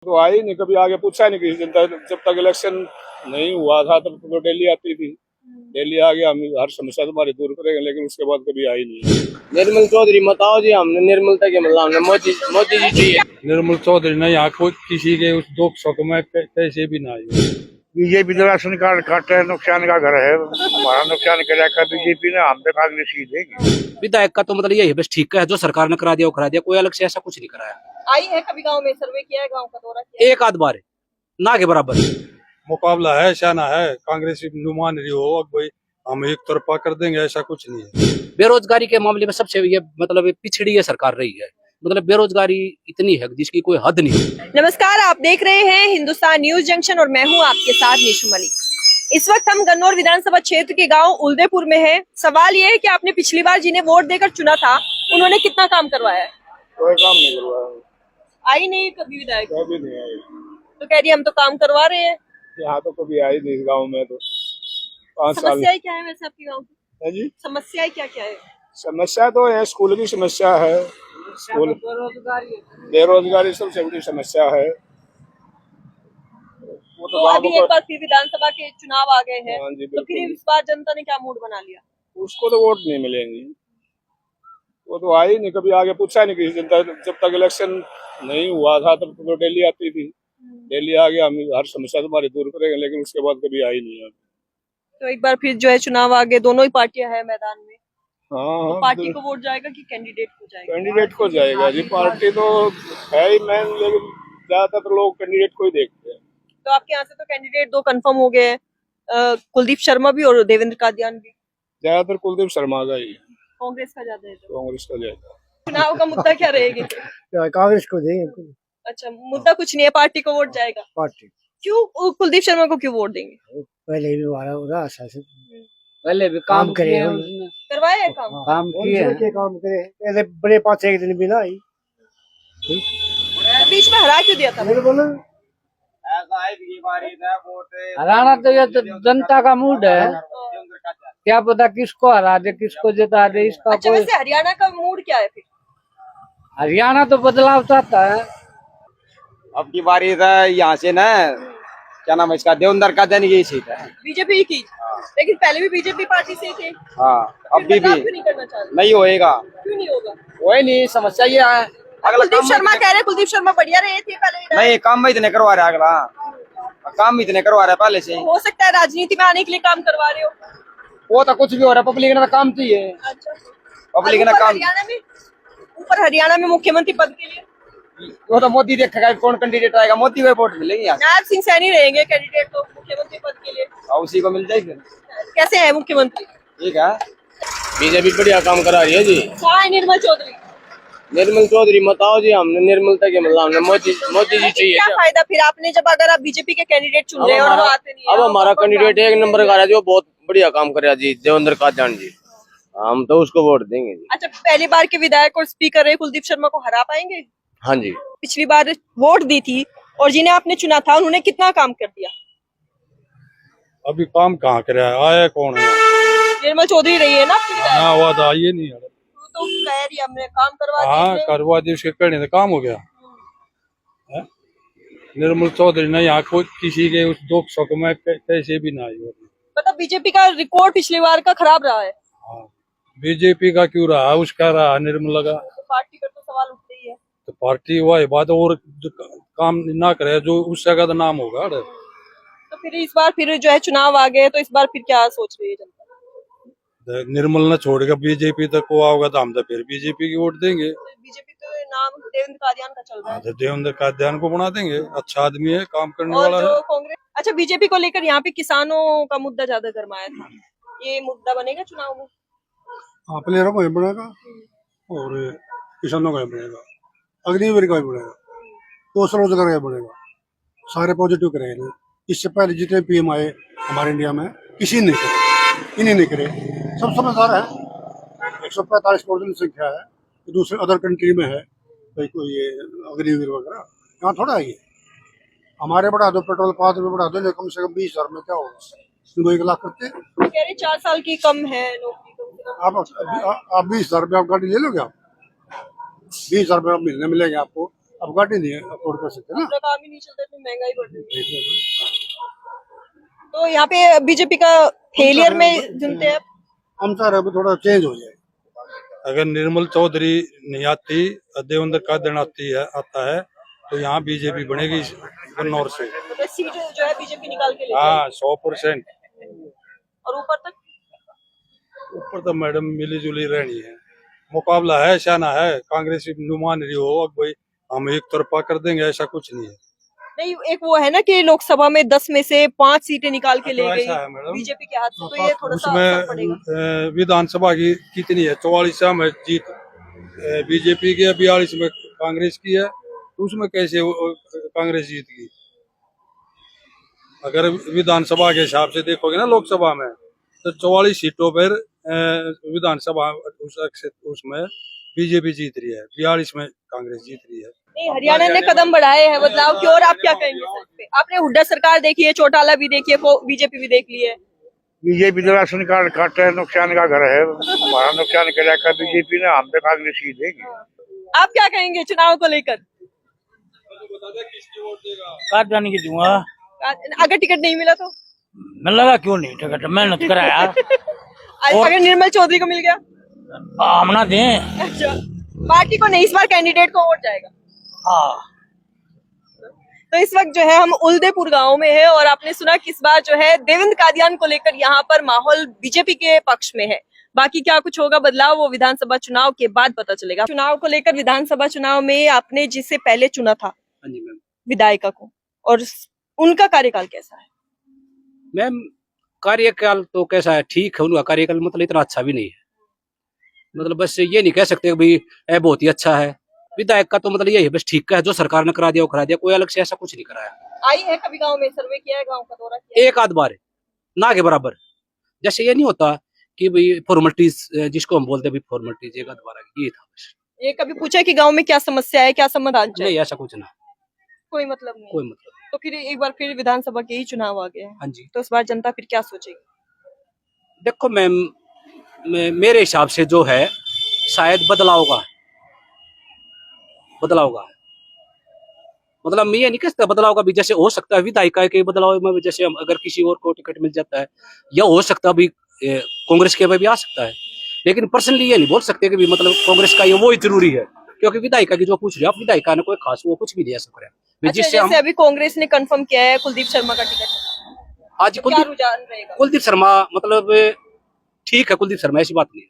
तो आई नहीं, कभी आगे पूछा नहीं किसी जनता। जब तक इलेक्शन नहीं हुआ था तब तो दिल्ली आती थी, दिल्ली आ गया, हम हर समस्या तुम्हारी दूर करेंगे, लेकिन उसके बाद कभी आई नहीं। निर्मल चौधरी मत आओ जी, हमने निर्मलता के मतलब हमने मोदी जी चाहिए। निर्मल चौधरी ने यहाँ कोई किसी के उस दुख सुख में कैसे भी ना आई। बीजेपी तो राशन कार्ड काटे, नुकसान का घर है, हमारा नुकसान करेगा बीजेपी ने, हम पे कागज सीट देगी। विधायक का तो मतलब यही है, बस ठीक है, जो सरकार ने करा दिया वो करा दिया, कोई अलग से ऐसा कुछ नहीं कराया। आई है कभी गांव में, सर्वे किया है, गांव का दौरा किया है? एक आध बार है, ना के बराबर। मुकाबला है, शाना है, कांग्रेस नुमान रही हो कोई हम एक तरफा कर देंगे, ऐसा कुछ नहीं है। बेरोजगारी के मामले में सबसे ये मतलब पिछड़ी ये सरकार रही है, मतलब बेरोजगारी इतनी है जिसकी कोई हद नहीं। नमस्कार, आप देख रहे हैं हिंदुस्तान न्यूज जंक्शन और मैं हूं आपके साथ निशु मलिक। इस वक्त हम गन्नौर विधानसभा क्षेत्र के गांव उलदेपुर में हैं। सवाल ये है कि आपने पिछली बार जिन्हें वोट देकर चुना था, उन्होंने कितना काम करवाया है? कोई काम नहीं करवाया, आई नहीं कभी विधायक, कभी नहीं आई। तो कह रही हम तो काम करवा रहे हैं। यहाँ तो कभी आई नहीं, इस गाँव में तो 5 साल। समस्याएं क्या है वैसे आपके गाँव की? है जी, समस्याएं क्या क्या है? समस्या तो है, स्कूल की समस्या है, स्कूल, बेरोजगारी सबसे बड़ी समस्या है। वो तो अभी एक बार फिर विधानसभा के चुनाव आ गए हैं, हाँ जी, तो फिर बिल्कुल। इस बार जनता ने क्या मूड बना लिया? उसको तो वोट नहीं मिलेंगी, वो तो आई नहीं, कभी आगे पूछा नहीं किसी जनता। जब तक इलेक्शन नहीं हुआ था तब तो दिल्ली आती थी, दिल्ली आ गया, हम हर समस्या तुम्हारी दूर करेंगे, लेकिन उसके बाद कभी आई नहीं है। तो एक बार फिर जो है चुनाव आ गए, दोनों ही पार्टियां हैं मैदान में, हाँ, तो पार्टी को वोट जाएगा कि कैंडिडेट को जाएगा? कैंडिडेट को जाएगा जी, पार्टी तो है ही मैन, लेकिन ज्यादातर लोग कैंडिडेट को ही देखते हैं। तो आपके यहाँ से तो कैंडिडेट 2 कंफर्म हो गए हैं, कुलदीप शर्मा भी और देवेंद्र कादियान भी। ज्यादातर कुलदीप शर्मा का ही, कांग्रेस का ज्यादा है तो। कांग्रेस का ज्यादा। चुनाव का मुद्दा क्या रहेगी? कांग्रेस को देंगे, अच्छा, मुद्दा कुछ नहीं है, पार्टी को वोट जाएगा। पार्टी क्यों कुलदीप शर्मा को क्यों वोट देंगे? पहले भी हमारा होगा, पहले भी काम करे, किए उसने, करवाया है काम? काम किए हैं। काम करे, पहले बड़े 5-1 दिन भी ना आई। तो बीच में हरा क्यों दिया था? हराना तो ये तो जनता का मूड है, क्या पता किसको हरा दे किसको जिता दे, इसका अच्छा, कोई। वैसे हरियाणा का मूड क्या है फिर? हरियाणा तो बदलाव चाहता है। अब की बारी था यहाँ से ना, क्या नाम है इसका, देवेंद्र का देने की सीट है। बीजेपी की, लेकिन पहले भी बीजेपी पार्टी से थे। हाँ, अब भी बदलाव क्यों नहीं करना चाह रहे? नहीं होएगा, क्यों नहीं होगा? वही नहीं, समस्या ये है। अगला कुलदीप काम शर्मा कह रहे, कुलदीप शर्मा बढ़िया रहे थे पहले। नहीं, काम में इतने करवा रहे, अगला काम इतने करवा रहे पहले से। हो सकता है राजनीति में आने के लिए काम करवा रहे हो। वो तो कुछ भी हो रहा है, पब्लिक ने काम चाहिए। अच्छा, पब्लिक और ने ऊपर काम, हरियाणा में मुख्यमंत्री पद के लिए वो तो मोदी देखेगा कौन कैंडिडेट आएगा, मोदी को वोट मिलेंगे यहाँ से। नायब सिंह सैनी रहेंगे कैंडिडेट तो मुख्यमंत्री पद के लिए। और उसी को मिल जाएगी। कैसे है मुख्यमंत्री? ठीक है, बीजेपी बढ़िया काम करा रही है जी। कहाँ है निर्मल चौधरी? निर्मल चौधरी मत आओ जी, हमने निर्मलता के मतलब हमने मोदी जी चाहिए। क्या फायदा फिर आपने, जब अगर आप बीजेपी के कैंडिडेट चुन रहे हो और वो आते नहीं है? अब हमारा कैंडिडेट एक नंबर का है जो बहुत बढ़िया काम करे जी, देवेंद्र कादियान जी, हम तो उसको वोट देंगे जी। अच्छा, पहली बार के विधायक और स्पीकर रहे कुलदीप शर्मा को हरा पाएंगे? हाँ जी, पिछली बार वोट दी थी और जिन्हें आपने चुना था उन्होंने कितना काम कर दिया? अभी काम कहाँ करे, आया कौन है? निर्मल चौधरी रही है ना आपकी विधायक? ना हुआ था, आइए नहीं। तो कह रही है हमने काम करवा हाँ, दिए। करवा दी, उसके करने से काम हो गया है? निर्मल चौधरी ने यहाँ कोई किसी के उस दुख सुख में कैसे भी ना आई। मतलब बीजेपी का रिकॉर्ड पिछली बार का खराब रहा है। हाँ, बीजेपी का क्यों रहा, उसका रहा निर्मला का। तो पार्टी पर तो सवाल उठते ही है। तो पार्टी वही बात, और जो काम ना करे जो उससे का नाम होगा। तो फिर इस बार फिर जो है चुनाव आ गए, तो इस बार फिर क्या सोच रही है जनता? निर्मल ने छोड़कर बीजेपी तक को आओगा तो हम तो फिर बीजेपी की वोट देंगे। बीजेपी तो नाम देवेंद्र कादियान का चल रहा है। तो देवेंद्र का ध्यान को बना देंगे, अच्छा आदमी है, काम करने और वाला जो है। कांग्रेस, अच्छा बीजेपी को लेकर यहाँ पे किसानों का मुद्दा ज्यादा गरमाया था, ये मुद्दा बनेगा चुनाव में? प्लेयरों का भी बनेगा और किसानों का भी बनेगा, अग्निवीर का भी बनेगा, तो स्वरोजगार का भी बनेगा, सारे पॉजिटिव करेंगे। इससे पहले जितने पीएम आए हमारे इंडिया में किसी ने करे, इन्हीं ने करे, सब समझदार है। 145 करोड़ जनसंख्या है, दूसरे अदर कंट्री में है कोई ये अग्निवीर वगैरह, यहाँ थोड़ा है ये। हमारे बढ़ा दो, पेट्रोल 5 रुपये बढ़ा दो, कम से कम 20,000 में क्या होगा, 1 लाख करते। कह रहे 4 साल की कम है नौकरी तो। आप 20,000 रुपये आप गाड़ी ले लोगे, आप 20,000 रुपये महीने मिलेंगे आपको, अब गाड़ी नहीं अफोर्ड कर सकते ना। अपना काम ही नहीं चलता, इतनी महंगाई बढ़ रही है। तो यहाँ पे बीजेपी का फेलियर में जुनते हैं आप? हम चाह रहे हैं थोड़ा चेंज हो जाए। अगर निर्मल चौधरी नहीं आती, देवेंद्र कादन आता है तो यहाँ बीजेपी बनेगी गन्नौर से। तो सीट जो है बीजेपी निकाल के ले हाँ 100%। और ऊपर तक ऊपर तो मैडम मिली जुली रहनी है, मुकाबला है, शाना है। कांग्रेस नुमान रही हो भाई हम एक तरफा कर देंगे, ऐसा कुछ नहीं है। नहीं, एक वो है ना कि लोकसभा में 10 में से 5 सीटें निकाल के ले तो गई ऐसा है मैडम, बीजेपी के हाथ से, तो ये थोड़ा सा असर पड़ेगा। उसमें विधानसभा की कितनी है, 44 में जीत बीजेपी की है, 42 में कांग्रेस की है, तो उसमें कैसे कांग्रेस जीत गई? अगर विधानसभा के हिसाब से देखोगे ना लोकसभा में, तो 44 सीटों पर विधानसभा उसमें बीजेपी जीत रही है, 42 में कांग्रेस जीत रही है। नहीं, हरियाणा ने कदम बढ़ाए हैं बदलाव की ओर, आप क्या कहेंगे इस पे? आपने हुड्डा सरकार देखी है, चौटाला भी देखी है, बीजेपी भी देख ली है। बीजेपी तो राशन कार्ड काट है, नुकसान का घर है, हमारा नुकसान करेगा बीजेपी ने, हम पे कांग्रेस ही देगी। आप क्या कहेंगे चुनाव को लेकर? जाने की दूंगा, अगर टिकट नहीं मिला तो? मैं लगा क्यों नहीं टिकट, मेहनत कराया। अगर निर्मल चौधरी को मिल गया? हम ना दें। अच्छा, पार्टी को नहीं, इस बार कैंडिडेट को वोट जाएगा। हाँ, तो इस वक्त जो है हम उल्देपुर गांव में है और आपने सुना कि इस बार जो है देवेंद्र कादियान को लेकर यहाँ पर माहौल बीजेपी के पक्ष में है। बाकी क्या कुछ होगा बदलाव, वो विधानसभा चुनाव के बाद पता चलेगा। चुनाव को लेकर विधानसभा चुनाव में आपने जिसे पहले चुना था विधायिका को, और उनका कार्यकाल कैसा है? मैम कार्यकाल तो कैसा है, ठीक है, उनका कार्यकाल मतलब इतना अच्छा भी नहीं है। मतलब बस ये नहीं कह सकते कि भाई ये बहुत ही अच्छा है। विधायक का तो मतलब यही है बस ठीक है, जो सरकार ने करा दिया वो करा दिया, कोई अलग से ऐसा कुछ नहीं कराया। आई है कभी गांव में, सर्वे किया है, गांव का दौरा किया है? एक आध बार है, ना के बराबर। जैसे ये नहीं होता कि भाई फॉर्मेलिटीज, जिसको हम बोलते हैं फॉर्मेलिटीज, एक आध बार ये था बस। ये कभी पूछा है कि गांव में क्या समस्या है, क्या समाधान चाहिए? नहीं, ऐसा कुछ ना, कोई मतलब नहीं। कोई मतलब। तो फिर एक बार फिर विधानसभा के ही चुनाव आ गए हैं, हाँ जी, तो इस बार जनता फिर क्या सोचेगी? देखो मैम, मेरे हिसाब से जो है शायद बदलाव का मतलब मैं ये नहीं कह सकता, बदलाव का भी जैसे हो सकता है विधायिका के बदलाव में, जैसे हम अगर किसी और को टिकट मिल जाता है, या हो सकता है अभी कांग्रेस के भी आ सकता है, लेकिन पर्सनली ये नहीं बोल सकते कि भी मतलब कांग्रेस का ये वो ही जरूरी है, क्योंकि विधायिका की जो पूछ रहे हो आप, विधायिका ने कोई खास वो कुछ भी नहीं ऐसा कराया। अच्छा, जैसे अभी कांग्रेस ने कंफर्म किया है कुलदीप शर्मा का टिकट, आज तो क्या रुझान रहेगा? कुलदीप शर्मा मतलब ठीक है, कुलदीप शर्मा ऐसी बात नहीं है,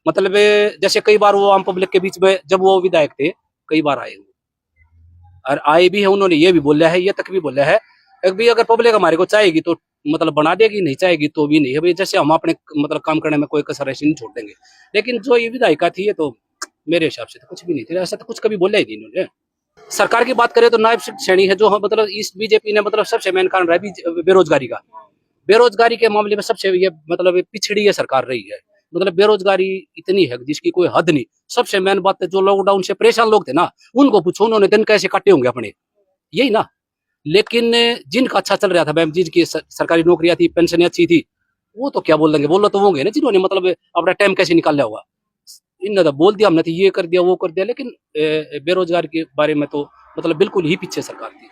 मतलब जैसे कई बार वो आम पब्लिक के बीच में जब वो विधायक थे कई बार आए और आए भी है, उन्होंने ये भी बोला है, ये तक भी बोला है भी अगर पब्लिक हमारे को चाहेगी तो मतलब बना देगी, नहीं चाहेगी तो भी नहीं है भाई, जैसे हम अपने मतलब काम करने में कोई कसर ऐसी नहीं छोड़ देंगे। लेकिन जो ये विधायिका थी ये तो मेरे हिसाब से तो कुछ भी नहीं थी, ऐसा तो कुछ कभी बोला ही नहीं इन्होंने। सरकार की बात करें तो नायब श्रेणी है, जो मतलब इस बीजेपी ने मतलब सबसे मेन कारण रहा है बेरोजगारी का। बेरोजगारी के मामले में सबसे ये मतलब पिछड़ी है सरकार रही है, मतलब बेरोजगारी इतनी है जिसकी कोई हद नहीं। सबसे मेन बात है जो लॉकडाउन से परेशान लोग थे ना, उनको पूछो उन्होंने दिन कैसे काटे होंगे अपने, यही ना। लेकिन जिनका अच्छा चल रहा था मैम, जिनकी सरकारी नौकरियां थी, पेंशन अच्छी थी, वो तो क्या बोल देंगे, बोलो तो होंगे ना जिन्होंने मतलब अपना टाइम कैसे निकाल लिया होगा। इन्होंने तो बोल दिया हमने तो ये कर दिया वो कर दिया, लेकिन बेरोजगार के बारे में तो मतलब बिल्कुल ही पीछे सरकार थी।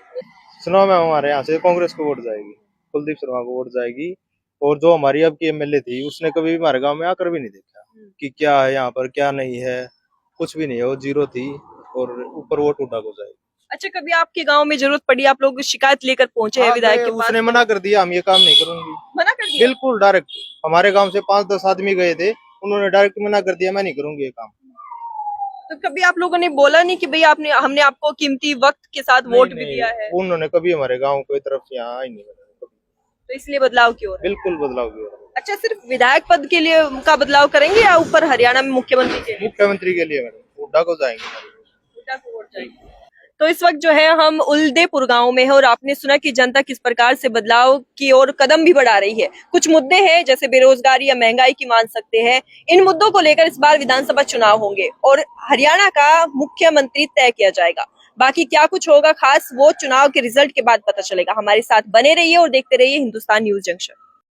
चुनाव में हमारे यहाँ से कांग्रेस को वोट जाएगी, कुलदीप शर्मा को वोट जाएगी। और जो हमारी अब की एमएलए थी उसने कभी भी हमारे गांव में आकर भी नहीं देखा कि क्या है यहाँ पर क्या नहीं है, कुछ भी नहीं है, वो जीरो थी और ऊपर वोट उठा को जाएगी। अच्छा, कभी आपके गांव में जरूरत पड़ी, आप लोग शिकायत लेकर पहुंचे हैं विधायक के पास? उसने मना कर दिया, हम ये काम नहीं करूंगी। मना कर दिया? बिल्कुल डायरेक्ट, हमारे गांव से 5-10 आदमी गए थे, उन्होंने डायरेक्ट मना कर दिया, मैं नहीं करूंगी ये काम। तो कभी आप लोगों ने बोला नहीं कि भाई आपने हमने आपको कीमती वक्त के साथ वोट भी दिया है? उन्होंने कभी हमारे गाँव की तरफ से यहाँ आई नहीं, तो इसलिए बदलाव की ओर? बिल्कुल बदलाव की ओर। अच्छा, सिर्फ विधायक पद के लिए का बदलाव करेंगे या ऊपर हरियाणा में मुख्यमंत्री के लिए? मुख्यमंत्री के लिए मैडम हुड्डा को जाएंगे, हुड्डा को वोट जाएगी। तो इस वक्त जो है हम उल्देपुर गांव में है और आपने सुना कि जनता किस प्रकार से बदलाव की ओर कदम भी बढ़ा रही है। कुछ मुद्दे हैं जैसे बेरोजगारी या महंगाई की मान सकते हैं, इन मुद्दों को लेकर इस बार विधानसभा चुनाव होंगे और हरियाणा का मुख्यमंत्री तय किया जाएगा। बाकी क्या कुछ होगा खास, वो चुनाव के रिजल्ट के बाद पता चलेगा। हमारे साथ बने रहिए और देखते रहिए हिंदुस्तान न्यूज जंक्शन।